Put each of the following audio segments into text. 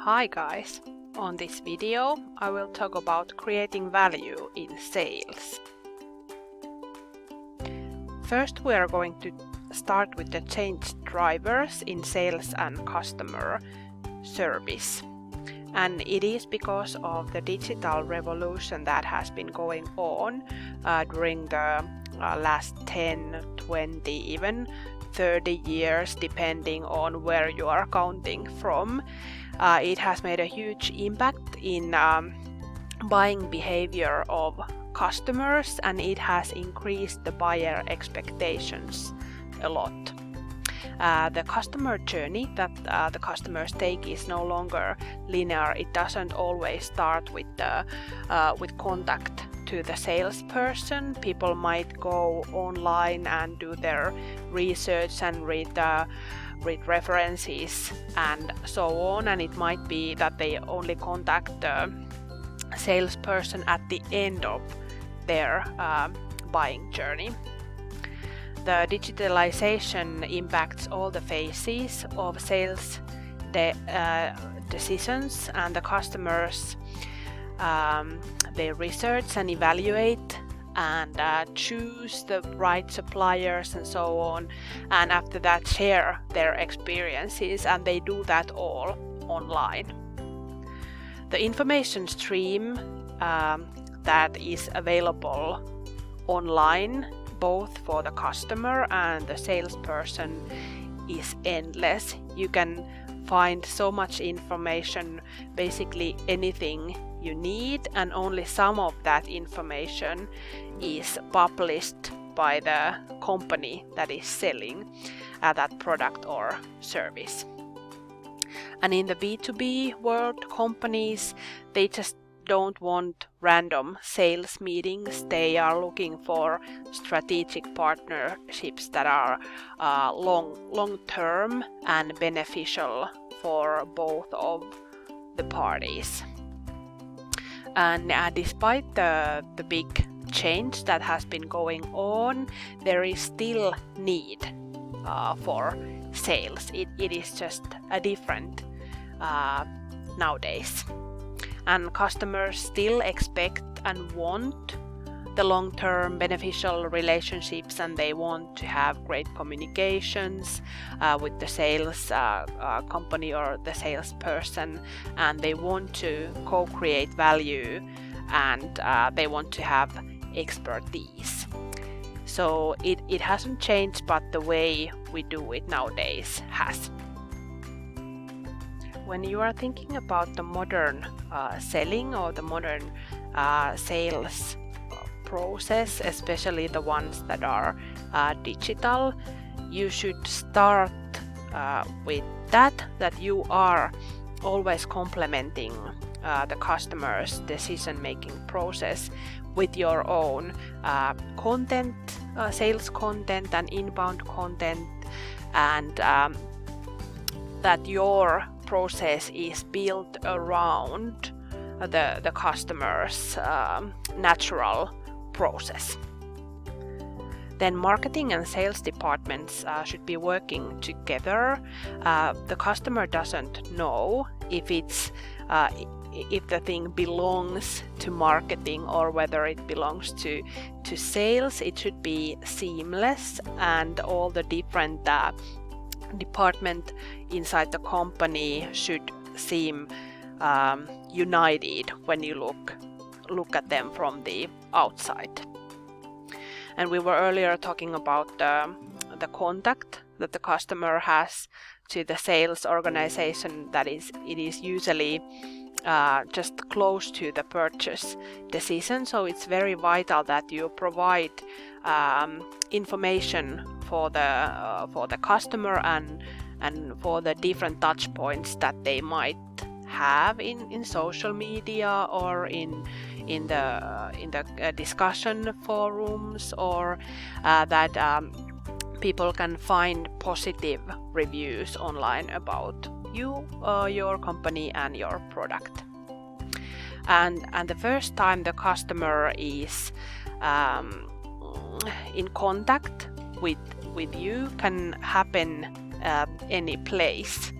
Hi guys! On this video I will talk about creating value in sales. First we are going to start with the change drivers in sales and customer service. And it is because of the digital revolution that has been going on during the last 10, 20, even 30 years, depending on where you are counting from. It has made a huge impact in buying behavior of customers, and it has increased the buyer expectations a lot. The customer journey that the customers take is no longer linear. It doesn't always start with contact to the salesperson. People might go online and do their research and read references and so on, and it might be that they only contact the salesperson at the end of their buying journey. The digitalization impacts all the phases of sales decisions, and the customers they research and evaluate and choose the right suppliers and so on, and after that share their experiences, and they do that all online. The information stream that is available online both for the customer and the salesperson is endless. You can find so much information, basically anything you need, and only some of that information is published by the company that is selling that product or service. And in the B2B world, companies, they just don't want random sales meetings. They are looking for strategic partnerships that are long-term and beneficial for both of the parties. And despite the big change that has been going on, there is still need for sales. It is just a different nowadays. And customers still expect and want the long-term beneficial relationships, and they want to have great communications with the sales company or the salesperson, and they want to co-create value, and they want to have expertise. So it hasn't changed, but the way we do it nowadays has. When you are thinking about the modern selling or the modern sales process, especially the ones that are digital, you should start with that you are always complementing the customer's decision-making process with your own content, sales content and inbound content, and that your process is built around the customer's natural process. Then marketing and sales departments should be working together. The customer doesn't know if the thing belongs to marketing or whether it belongs to sales. It should be seamless, and all the different department inside the company should seem united when you look at them from the outside. And we were earlier talking about the contact that the customer has to the sales organization, that it is usually just close to the purchase decision. So it's very vital that you provide information for the customer and for the different touch points that they might have in social media or in the discussion forums, or that people can find positive reviews online about you, your company and your product. And the first time the customer is in contact with you can happen any place.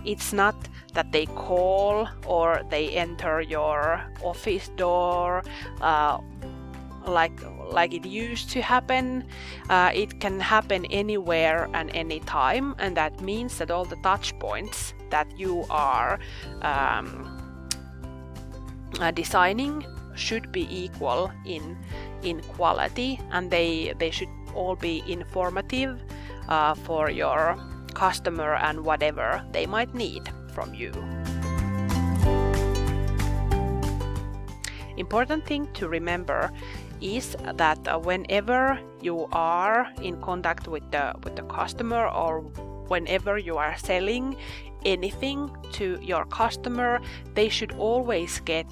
It's not that they call or they enter your office door like it used to happen. It can happen anywhere and anytime, and that means that all the touch points that you are designing should be equal in quality, and they should all be informative for your customer and whatever they might need from you. Important thing to remember is that whenever you are in contact with the customer, or whenever you are selling anything to your customer, they should always get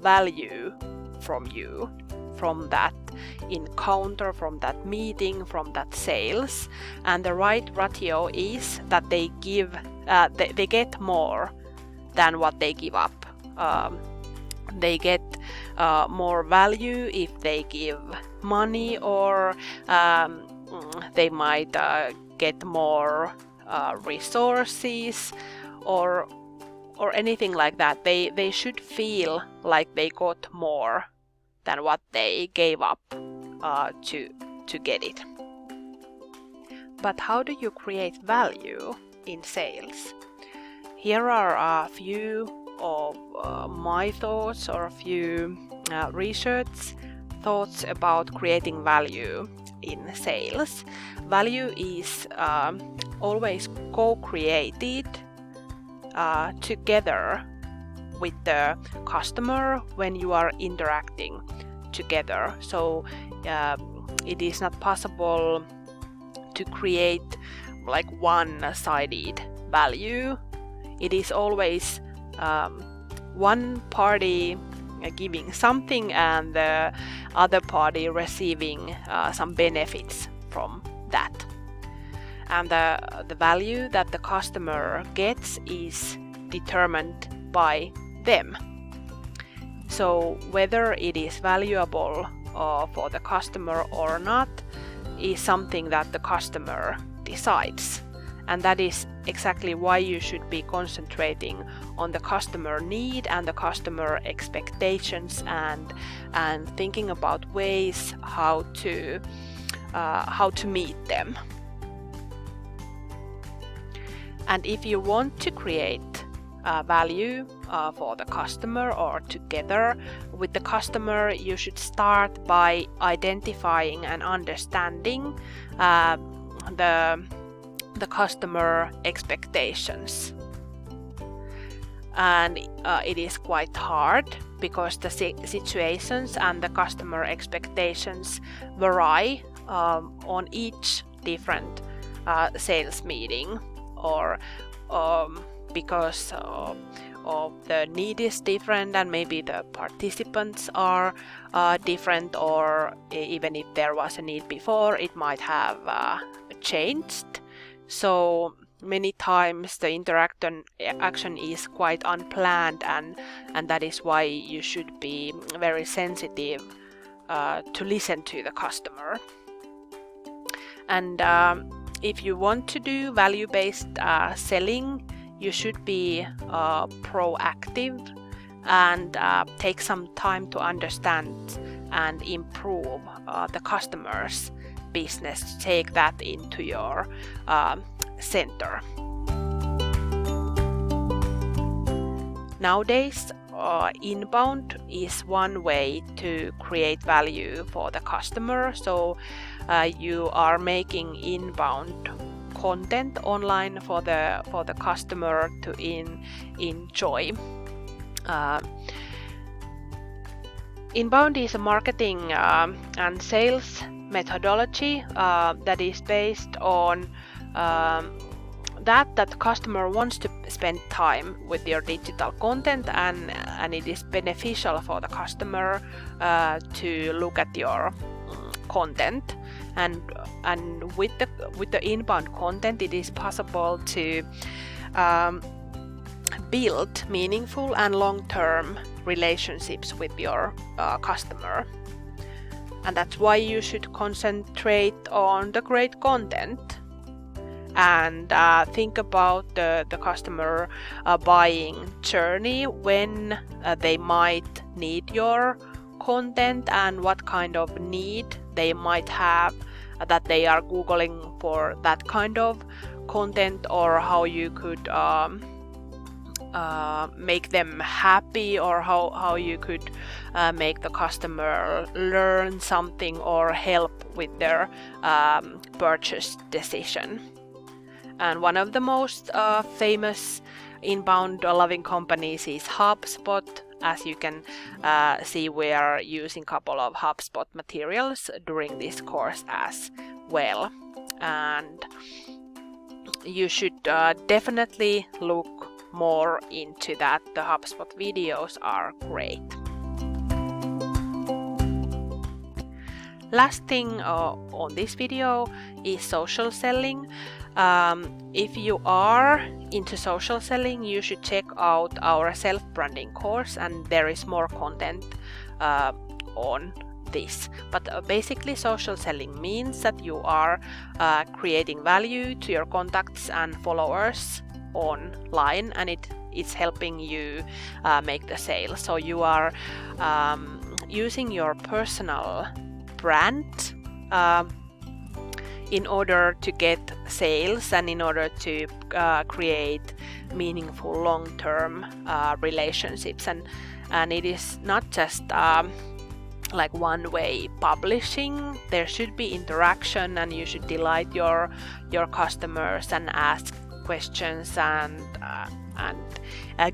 value from you, from that encounter, from that meeting, from that sales. And the right ratio is that they get more than what they give up. They get more value if they give money, or they might get more resources or anything like that. They should feel like they got more than what they gave up to get it. But how do you create value in sales? Here are a few of my thoughts, or a few research thoughts about creating value in sales. Value is always co-created together with the customer when you are interacting together. So it is not possible to create like one-sided value. It is always one party giving something and the other party receiving some benefits from that. And the value that the customer gets is determined by them. So whether it is valuable for the customer or not is something that the customer decides. And that is exactly why you should be concentrating on the customer need and the customer expectations, and thinking about ways how to meet them. And if you want to create value for the customer or together with the customer, you should start by identifying and understanding the customer expectations. And it is quite hard because the situations and the customer expectations vary on each different sales meeting, or because of the need is different, and maybe the participants are different, or even if there was a need before, it might have changed. So many times the action is quite unplanned, and that is why you should be very sensitive to listen to the customer. And if you want to do value-based selling, you should be proactive and take some time to understand and improve the customer's business. Take that into your center. Nowadays, inbound is one way to create value for the customer. So you are making inbound content online for the customer to enjoy. Inbound is a marketing and sales methodology that is based on that the customer wants to spend time with your digital content, and it is beneficial for the customer to look at your content. And with the inbound content, it is possible to build meaningful and long-term relationships with your customer. And that's why you should concentrate on the great content and think about the customer buying journey, when they might need your content and what kind of need they might have that they are Googling for that kind of content, or how you could make them happy, or how you could make the customer learn something or help with their purchase decision. And one of the most famous inbound loving companies is HubSpot. As you can see, we are using a couple of HubSpot materials during this course as well. And you should definitely look more into that. The HubSpot videos are great. Last thing on this video is social selling. If you are into social selling, you should check out our self-branding course, and there is more content on this. But basically, social selling means that you are creating value to your contacts and followers online, and it's helping you make the sale. So you are using your personal brand in order to get sales and in order to create meaningful long-term relationships, and it is not just like one-way publishing. There should be interaction, and you should delight your customers and ask questions and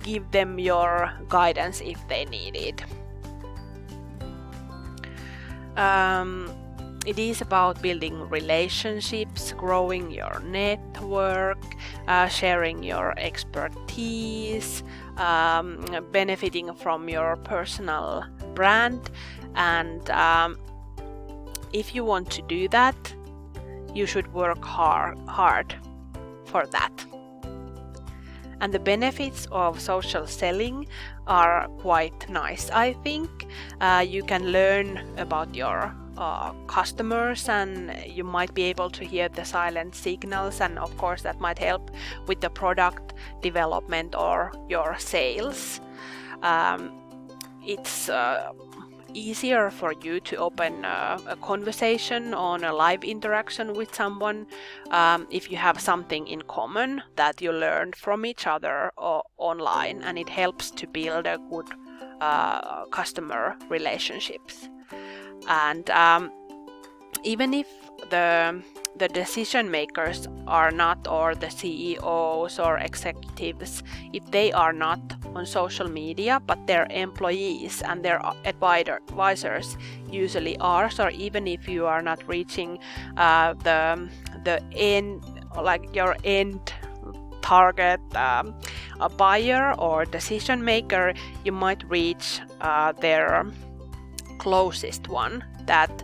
give them your guidance if they need it. It is about building relationships, growing your network, sharing your expertise, benefiting from your personal brand. And if you want to do that, you should work hard for that. And the benefits of social selling are quite nice, I think. You can learn about your customers, and you might be able to hear the silent signals, and of course that might help with the product development or your sales. It's easier for you to open a conversation on a live interaction with someone if you have something in common that you learned from each other online, and it helps to build a good customer relationships. And even if the decision makers are not, or the CEOs or executives, if they are not on social media, but their employees and their advisors usually are, so even if you are not reaching the end, like your end target a buyer or decision maker, you might reach their closest one that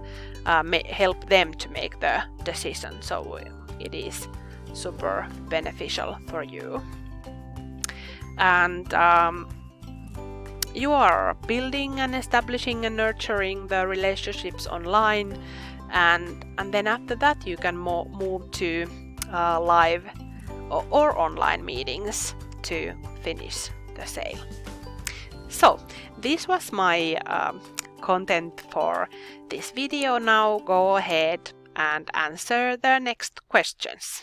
may help them to make the decision. So it is super beneficial for you. And you are building and establishing and nurturing the relationships online, and then after that you can move to live or online meetings to finish the sale. So this was my content for this video. Now go ahead and answer the next questions.